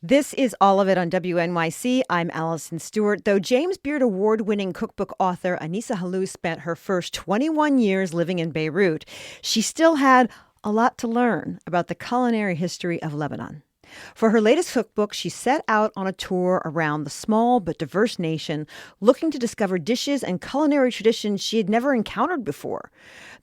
This is All of It on WNYC. I'm Allison Stewart. Though James Beard Award-winning cookbook author Anissa Helou spent her first 21 years living in Beirut, she still had a lot to learn about the culinary history of Lebanon. For her latest cookbook, she set out on a tour around the small but diverse nation, looking to discover dishes and culinary traditions she had never encountered before.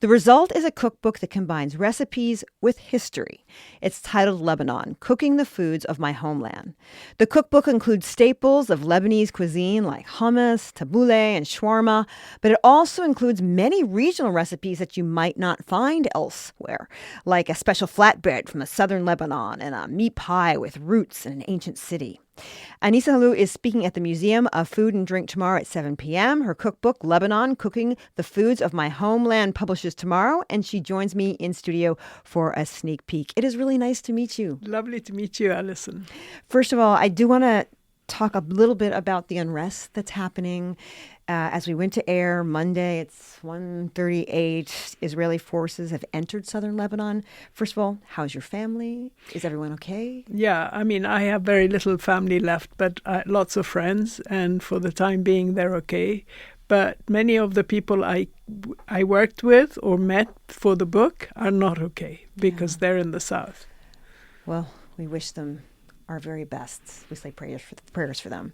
The result is a cookbook that combines recipes with history. It's titled Lebanon, Cooking the Foods of My Homeland. The cookbook includes staples of Lebanese cuisine like hummus, tabbouleh, and shawarma, but it also includes many regional recipes that you might not find elsewhere, like a special flatbread from southern Lebanon and a meat pie with roots in an ancient city. Anissa Helou is speaking at the Museum of Food and Drink tomorrow at 7 p.m. Her cookbook, Lebanon, Cooking the Foods of My Homeland, publishes tomorrow, and she joins me in studio for a sneak peek. It is really nice to meet you. Lovely to meet you, Alison. First of all, I do want to talk a little bit about the unrest that's happening. As we went to air Monday, it's 1:38. Israeli forces have entered southern Lebanon. First of all, how's your family? Is everyone okay? Yeah, I mean, I have very little family left, but lots of friends. And for the time being, they're okay. But many of the people I worked with or met for the book are not okay because they're in the south. Well, we wish them our very best. We say prayers for them.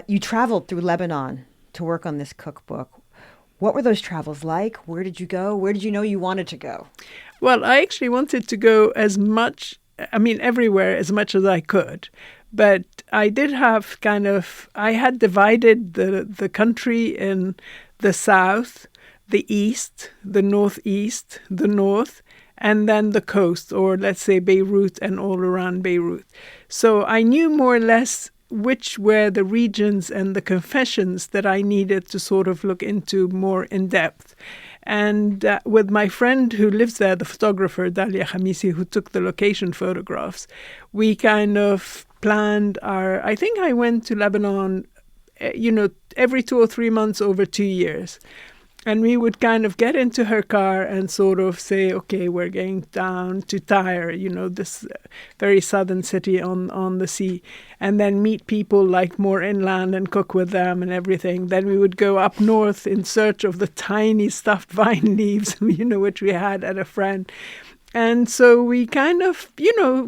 You traveled through Lebanon to work on this cookbook. What were those travels like? Where did you go? Where did you know you wanted to go? Well, I actually wanted to go everywhere as much as I could. But I did have I had divided the country in the south, the east, the northeast, the north, and then the coast, or let's say Beirut and all around Beirut. So I knew more or less which were the regions and the confessions that I needed to sort of look into more in depth. And with my friend who lives there, the photographer, Dalia Khamisi, who took the location photographs, we kind of planned I think I went to Lebanon, every 2 or 3 months over 2 years. And we would kind of get into her car and sort of say, okay, we're going down to Tyre, this very southern city on the sea, and then meet people like more inland and cook with them and everything. Then we would go up north in search of the tiny stuffed vine leaves, which we had at a friend. And so we kind of,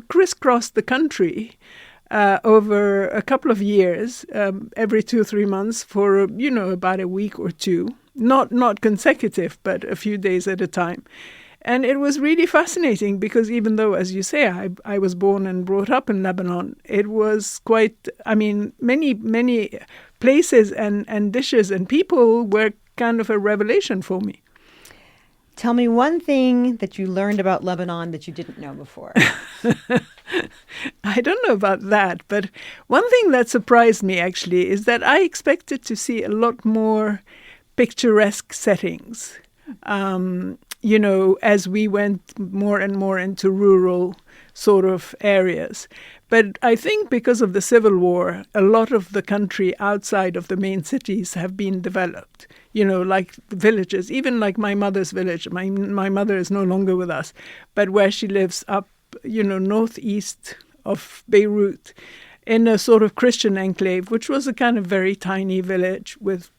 crisscrossed the country over a couple of years, every 2 or 3 months for, about a week or two. Not consecutive, but a few days at a time. And it was really fascinating because even though, as you say, I was born and brought up in Lebanon, it was many places and dishes and people were kind of a revelation for me. Tell me one thing that you learned about Lebanon that you didn't know before. I don't know about that, but one thing that surprised me actually is that I expected to see a lot more picturesque settings, as we went more and more into rural sort of areas. But I think because of the Civil War, a lot of the country outside of the main cities have been developed, like villages, even like my mother's village. My mother is no longer with us, but where she lives up, northeast of Beirut, in a sort of Christian enclave, which was a kind of very tiny village with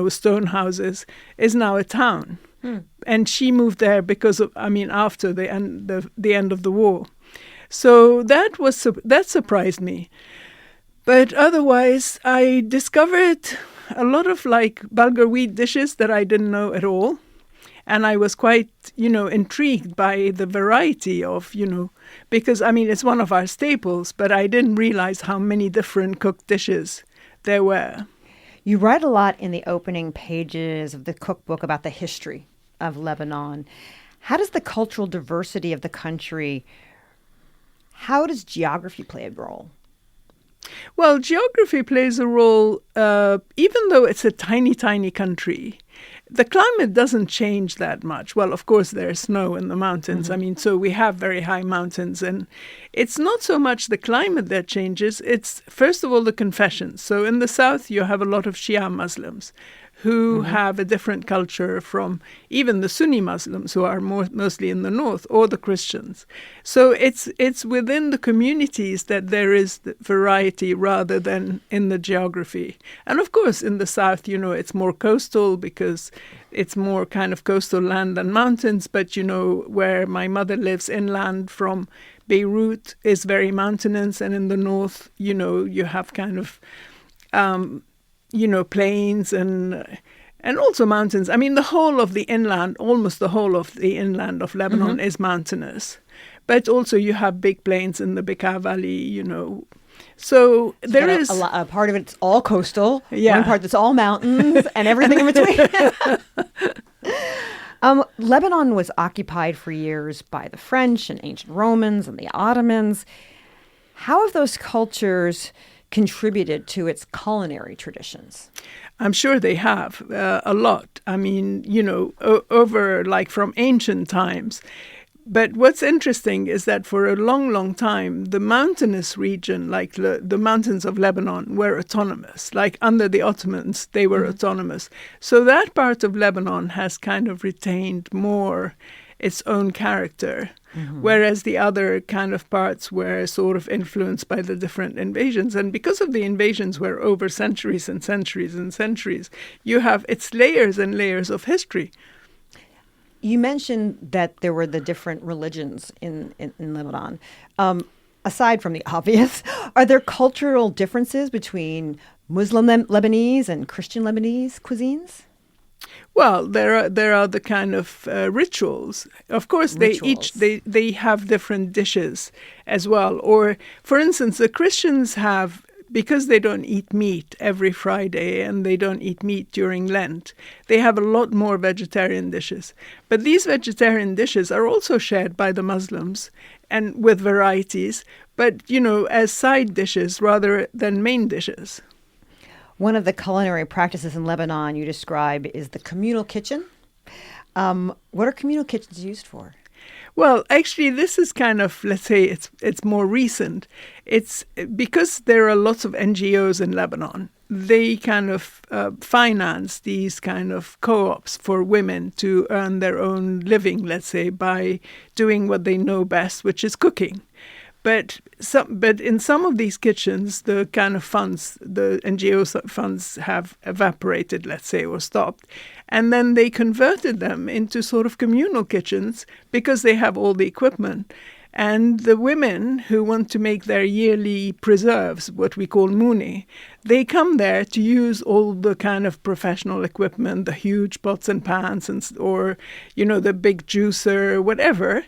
stone houses, is now a town. And she moved there because of, after the end of the war. So that surprised me. But otherwise, I discovered a lot of bulgur wheat dishes that I didn't know at all. And I was quite, intrigued by the variety of, because, it's one of our staples, but I didn't realize how many different cooked dishes there were. You write a lot in the opening pages of the cookbook about the history of Lebanon. How does the cultural diversity of the country, how does geography play a role? Well, geography plays a role, even though it's a tiny, tiny country. The climate doesn't change that much. Well, of course, there's snow in the mountains. Mm-hmm. So we have very high mountains. And it's not so much the climate that changes. It's, first of all, the confessions. So in the south, you have a lot of Shia Muslims who have a different culture from even the Sunni Muslims who are mostly in the north, or the Christians. So it's within the communities that there is the variety rather than in the geography. And of course, in the south, it's more coastal because it's more kind of coastal land than mountains. But, where my mother lives inland from Beirut is very mountainous. And in the north, you have kind of plains and also mountains. I mean, almost the whole of the inland of Lebanon is mountainous. But also you have big plains in the Bekaa Valley, So there is a part of it's all coastal, yeah. One part that's all mountains, and everything in between. Lebanon was occupied for years by the French and ancient Romans and the Ottomans. How have those cultures contributed to its culinary traditions? I'm sure they have a lot. I mean, over from ancient times. But what's interesting is that for a long, long time, the mountainous region, like the mountains of Lebanon, were autonomous. Like under the Ottomans, they were autonomous. So that part of Lebanon has kind of retained more its own character, whereas the other kind of parts were sort of influenced by the different invasions. And because of the invasions were over centuries and centuries and centuries, it's layers and layers of history. You mentioned that there were the different religions in Lebanon. Aside from the obvious, are there cultural differences between Muslim Lebanese and Christian Lebanese cuisines? Well, there are the kind of rituals. Of course, they have different dishes as well. Or, for instance, the Christians have, because they don't eat meat every Friday and they don't eat meat during Lent, they have a lot more vegetarian dishes. But these vegetarian dishes are also shared by the Muslims and with varieties, but, as side dishes rather than main dishes. One of the culinary practices in Lebanon you describe is the communal kitchen. What are communal kitchens used for? Well, actually, this is kind of, let's say, it's more recent. It's because there are lots of NGOs in Lebanon. They kind of finance these kind of co-ops for women to earn their own living, let's say, by doing what they know best, which is cooking. But in some of these kitchens, the kind of funds, the NGO funds have evaporated, let's say, or stopped. And then they converted them into sort of communal kitchens because they have all the equipment. And the women who want to make their yearly preserves, what we call mouni, they come there to use all the kind of professional equipment, the huge pots and pans, or, the big juicer, whatever.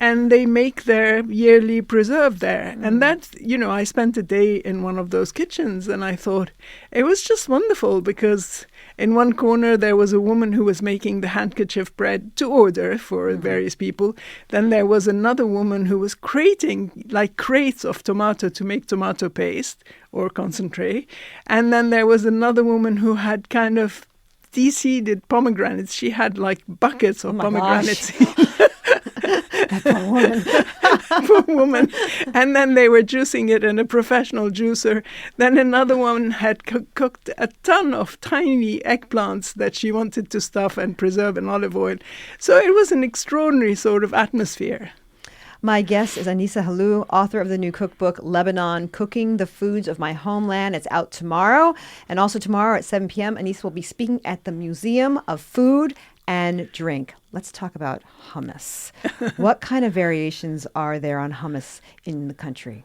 And they make their yearly preserve there. And that, I spent a day in one of those kitchens and I thought it was just wonderful because in one corner there was a woman who was making the handkerchief bread to order for various people. Then there was another woman who was creating crates of tomato to make tomato paste or concentrate. And then there was another woman who had kind of de-seeded pomegranates. She had buckets of pomegranates. Poor woman. And then they were juicing it in a professional juicer. Then another one had cooked a ton of tiny eggplants that she wanted to stuff and preserve in olive oil. So it was an extraordinary sort of atmosphere. My guest is Anissa Helou, author of the new cookbook, Lebanon, Cooking the Foods of My Homeland. It's out tomorrow. And also tomorrow at 7 p.m., Anissa will be speaking at the Museum of Food and Drink. Let's talk about hummus. What kind of variations are there on hummus in the country?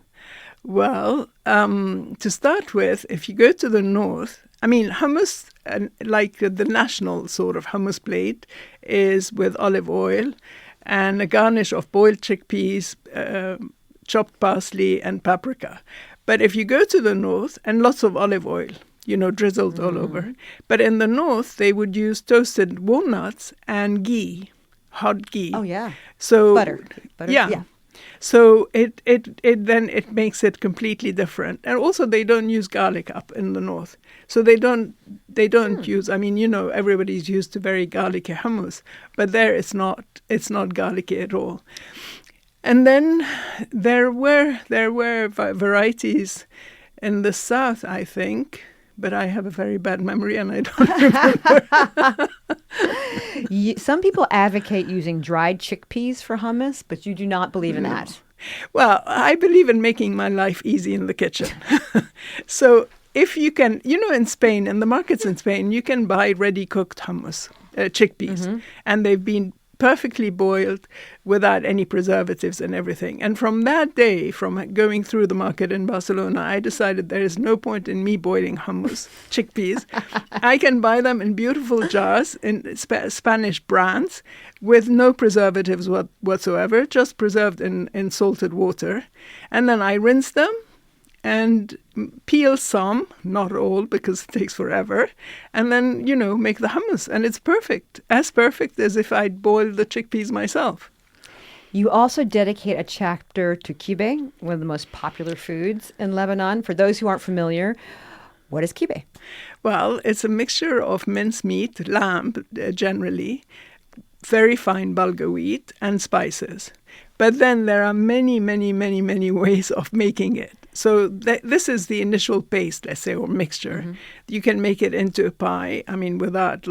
Well, to start with, if you go to the north, hummus, the national sort of hummus plate, is with olive oil and a garnish of boiled chickpeas, chopped parsley and paprika. But if you go to the north, and lots of olive oil, drizzled all over. But in the north, they would use toasted walnuts and ghee, hot ghee. Oh, yeah. So butter. Yeah. So it makes it completely different. And also they don't use garlic up in the north. So they don't use, everybody's used to very garlicky hummus, but there it's not garlicky at all. And then there were varieties in the south, I think, but I have a very bad memory and I don't remember. Some people advocate using dried chickpeas for hummus, but you do not believe in that. Well, I believe in making my life easy in the kitchen. So if you can, in Spain, in the markets in Spain, you can buy ready-cooked hummus, chickpeas, and they've been perfectly boiled without any preservatives and everything. And from that day, from going through the market in Barcelona, I decided there is no point in me boiling hummus, chickpeas. I can buy them in beautiful jars in Spanish brands with no preservatives whatsoever, just preserved in salted water. And then I rinse them and peel some, not all, because it takes forever, and then, make the hummus. And it's perfect as if I'd boiled the chickpeas myself. You also dedicate a chapter to kibbeh, one of the most popular foods in Lebanon. For those who aren't familiar, what is kibbeh? Well, it's a mixture of mincemeat, lamb generally, very fine bulgur wheat, and spices. But then there are many, many, many, many ways of making it. So this is the initial paste, let's say, or mixture. Mm-hmm. You can make it into a pie, without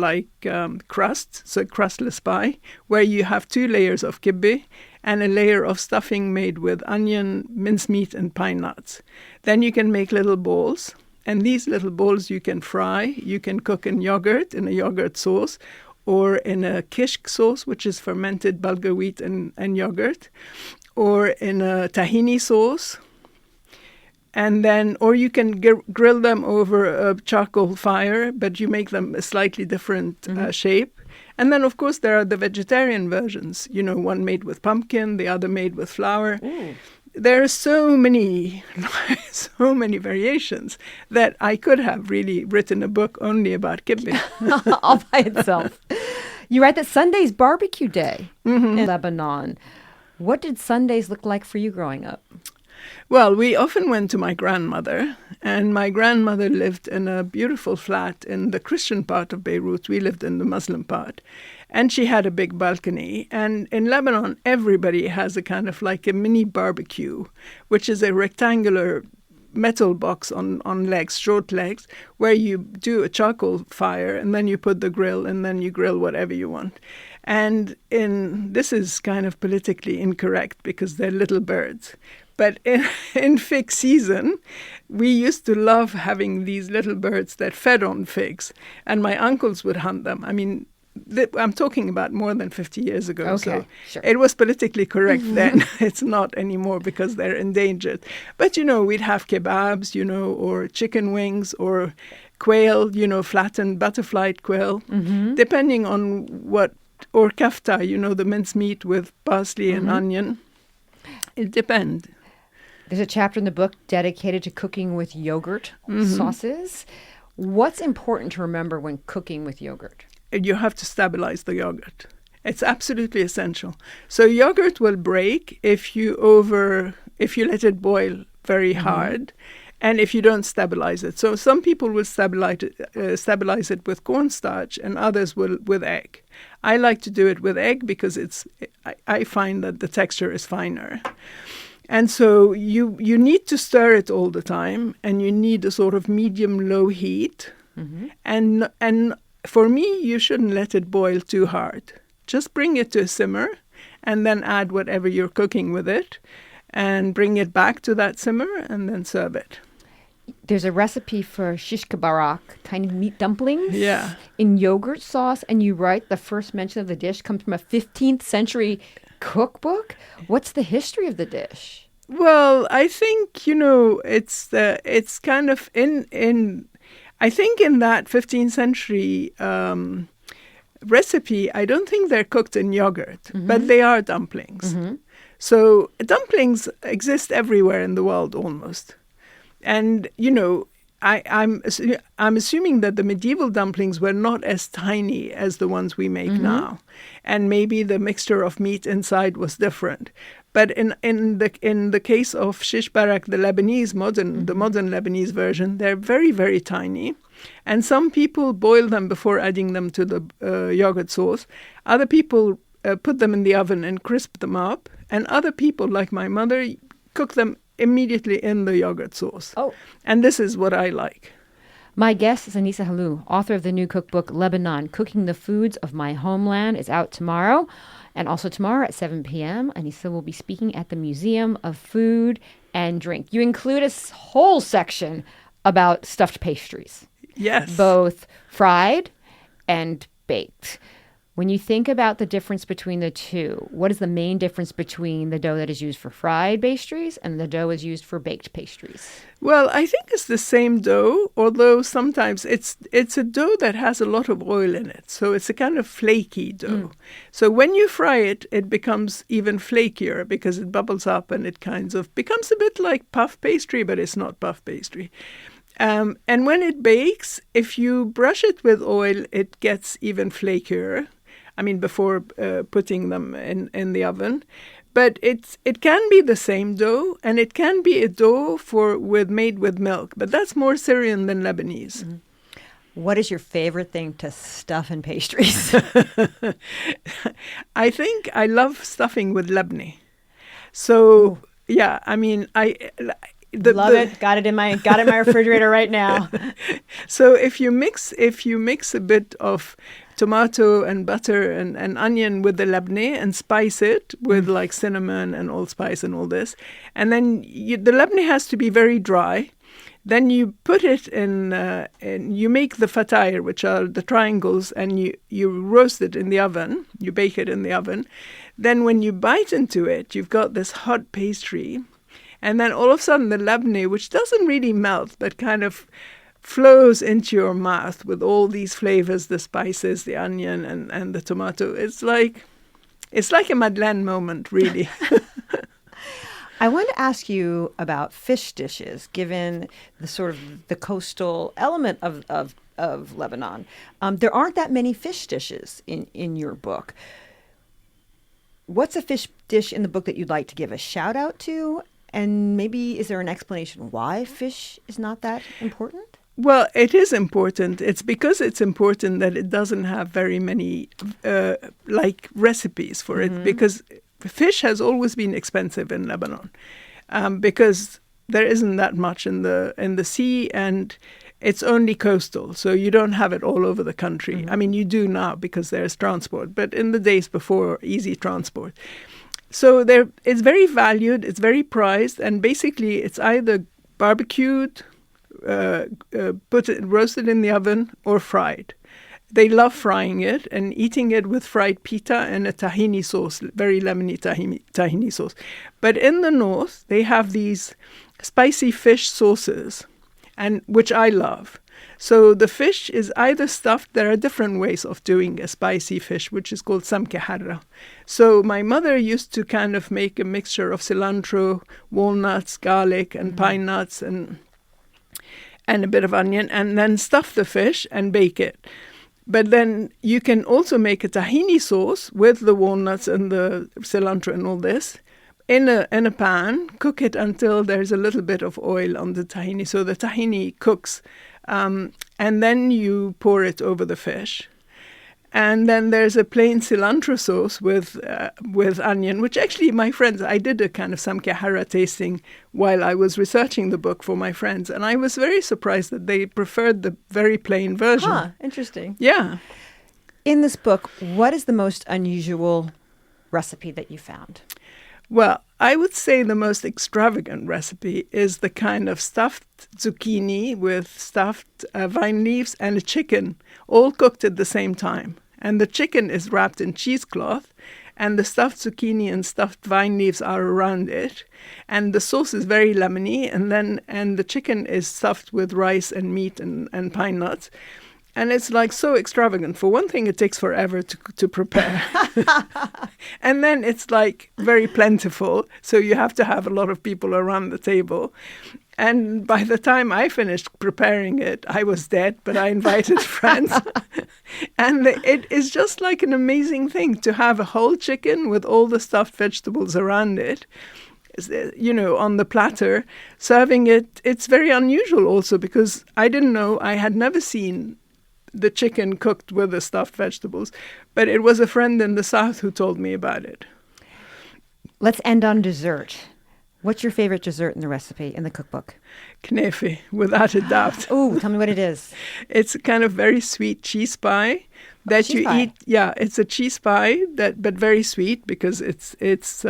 crust, so crustless pie, where you have 2 layers of kibbeh and a layer of stuffing made with onion, mincemeat, and pine nuts. Then you can make little balls, and these little balls you can fry. You can cook in a yogurt sauce, or in a kishk sauce, which is fermented bulgur wheat and yogurt, or in a tahini sauce. And then, or you can grill them over a charcoal fire, but you make them a slightly different shape. And then, of course, there are the vegetarian versions, one made with pumpkin, the other made with flour. Ooh. There are so many variations that I could have really written a book only about kibbeh. All by itself. You write that Sunday's barbecue day in Lebanon. What did Sundays look like for you growing up? Well, we often went to my grandmother, and my grandmother lived in a beautiful flat in the Christian part of Beirut. We lived in the Muslim part. And she had a big balcony. And in Lebanon, everybody has a kind of like a mini barbecue, which is a rectangular metal box on legs, short legs, where you do a charcoal fire, and then you put the grill, and then you grill whatever you want. And this is kind of politically incorrect because they're little birds. But in fig season, we used to love having these little birds that fed on figs. And my uncles would hunt them. I'm talking about more than 50 years ago. Okay, so sure. It was politically correct then. It's not anymore because they're endangered. But, we'd have kebabs, or chicken wings or quail, flattened butterflied quail, depending on what, or kafta, the mincemeat with parsley and onion. It depends. There's a chapter in the book dedicated to cooking with yogurt sauces. What's important to remember when cooking with yogurt? You have to stabilize the yogurt. It's absolutely essential. So yogurt will break if you let it boil very hard, and if you don't stabilize it. So some people will stabilize it with cornstarch, and others will with egg. I like to do it with egg because I find that the texture is finer. And so you need to stir it all the time, and you need a sort of medium-low heat. And for me, you shouldn't let it boil too hard. Just bring it to a simmer, and then add whatever you're cooking with it, and bring it back to that simmer, and then serve it. There's a recipe for shish kabarak, tiny meat dumplings in yogurt sauce, and you write the first mention of the dish comes from a 15th century cookbook. What's the history of the dish? Well, I think, it's kind of I think in that 15th century recipe, I don't think they're cooked in yogurt, but they are dumplings. So dumplings exist everywhere in the world almost. And, I'm assuming that the medieval dumplings were not as tiny as the ones we make now. And maybe the mixture of meat inside was different. But in the case of shish barak, the Lebanese the modern Lebanese version, they're very, very tiny. And some people boil them before adding them to the yogurt sauce. Other people put them in the oven and crisp them up. And other people, like my mother, cook them immediately in the yogurt sauce. Oh. And this is what I like. My guest is Anissa Helou, author of the new cookbook, Lebanon, Cooking the Foods of My Homeland. It's out tomorrow. And also tomorrow at 7 p.m., Anissa will be speaking at the Museum of Food and Drink. You include a whole section about stuffed pastries. Yes. Both fried and baked. When you think about the difference between the two, what is the main difference between the dough that is used for fried pastries and the dough is used for baked pastries? Well, I think it's the same dough, although sometimes it's a dough that has a lot of oil in it. So it's a kind of flaky dough. So when you fry it, it becomes even flakier because it bubbles up and it kind of becomes a bit like puff pastry, but it's not puff pastry. And when it bakes, if you brush it with oil, it gets even flakier. I mean, before putting them in the oven. But it can be the same dough, and it can be a dough made with milk. But that's more Syrian than Lebanese. Mm-hmm. What is your favorite thing to stuff in pastries? I think I love stuffing with labneh. So, yeah, I mean, Love it. Got it in my refrigerator right now. So if you mix a bit of tomato and butter and onion with the labneh and spice it with like cinnamon and allspice and all this, and then the labneh has to be very dry. Then you put it in you make the fatair, which are the triangles, and you roast it in the oven. You bake it in the oven. Then when you bite into it, you've got this hot pastry. And then all of a sudden the labneh, which doesn't really melt, but kind of flows into your mouth with all these flavors, the spices, the onion and the tomato. It's like a Madeleine moment, really. I want to ask you about fish dishes, given the sort of the coastal element of Lebanon. There aren't that many fish dishes in your book. What's a fish dish in the book that you'd like to give a shout out to? And maybe is there an explanation why fish is not that important? Well, it is important. It's because it's important that it doesn't have very many recipes for it, because fish has always been expensive in Lebanon, because there isn't that much in the sea, and it's only coastal, so you don't have it all over the country. I mean, you do now because there's transport, but in the days before, easy transport. So it's very valued, it's very prized, and basically it's either barbecued, roasted in the oven, or fried. They love frying it and eating it with fried pita and a tahini sauce, very lemony tahini sauce. But in the north, they have these spicy fish sauces, and which I love. So the fish is either stuffed. There are different ways of doing a spicy fish, which is called samke harra. So my mother used to kind of make a mixture of cilantro, walnuts, garlic, and pine nuts, and a bit of onion, and then stuff the fish and bake it. But then you can also make a tahini sauce with the walnuts and the cilantro and all this in a pan. Cook it until there's a little bit of oil on the tahini, so the tahini cooks. And then you pour it over the fish. And then there's a plain cilantro sauce with onion, which actually my friends, I did a kind of samke harra tasting while I was researching the book for my friends. And I was very surprised that they preferred the very plain version. Huh, interesting. Yeah. In this book, what is the most unusual recipe that you found? Well, I would say the most extravagant recipe is the kind of stuffed zucchini with stuffed vine leaves and a chicken, all cooked at the same time. And the chicken is wrapped in cheesecloth, and the stuffed zucchini and stuffed vine leaves are around it. And the sauce is very lemony, and the chicken is stuffed with rice and meat and pine nuts. And it's like so extravagant. For one thing, it takes forever to prepare. And then it's like very plentiful. So you have to have a lot of people around the table. And by the time I finished preparing it, I was dead, but I invited friends. And it is just like an amazing thing to have a whole chicken with all the stuffed vegetables around it, you know, on the platter, serving it. It's very unusual also because I didn't know, I had never seen the chicken cooked with the stuffed vegetables, but it was a friend in the South who told me about it. Let's end on dessert. What's your favorite dessert in the recipe, in the cookbook? Knefe, without a doubt. Oh, tell me what it is. It's a kind of very sweet cheese pie that Cheese you pie. eat. Yeah, it's a cheese pie but very sweet because it's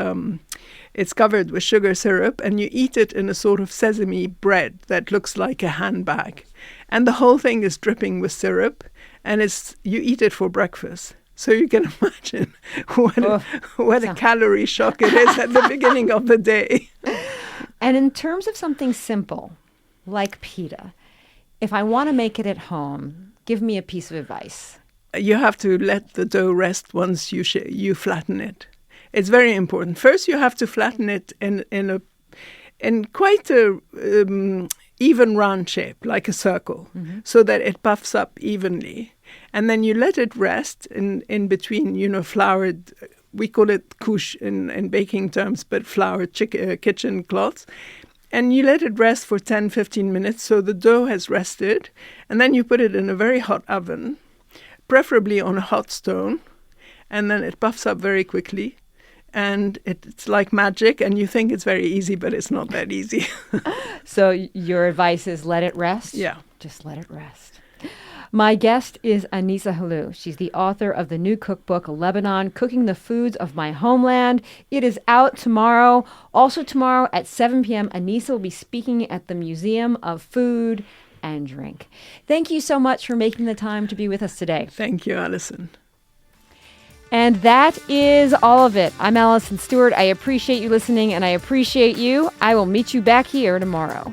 covered with sugar syrup, and you eat it in a sort of sesame bread that looks like a handbag, and the whole thing is dripping with syrup, and you eat it for breakfast. So you can imagine what a calorie shock it is at the beginning of the day. And in terms of something simple, like pita, if I want to make it at home, give me a piece of advice. You have to let the dough rest once you flatten it. It's very important. First, you have to flatten it in quite a even round shape, like a circle, so that it puffs up evenly. And then you let it rest in between, floured, we call it couche in baking terms, but floured kitchen cloths. And you let it rest for 10, 15 minutes so the dough has rested. And then you put it in a very hot oven, preferably on a hot stone. And then it puffs up very quickly. And it's like magic, and you think it's very easy, but it's not that easy. So your advice is let it rest? Yeah. Just let it rest. My guest is Anissa Helou. She's the author of the new cookbook, Lebanon, Cooking the Foods of My Homeland. It is out tomorrow. Also tomorrow at 7 p.m., Anissa will be speaking at the Museum of Food and Drink. Thank you so much for making the time to be with us today. Thank you, Alison. And that is all of it. I'm Alison Stewart. I appreciate you listening, and I appreciate you. I will meet you back here tomorrow.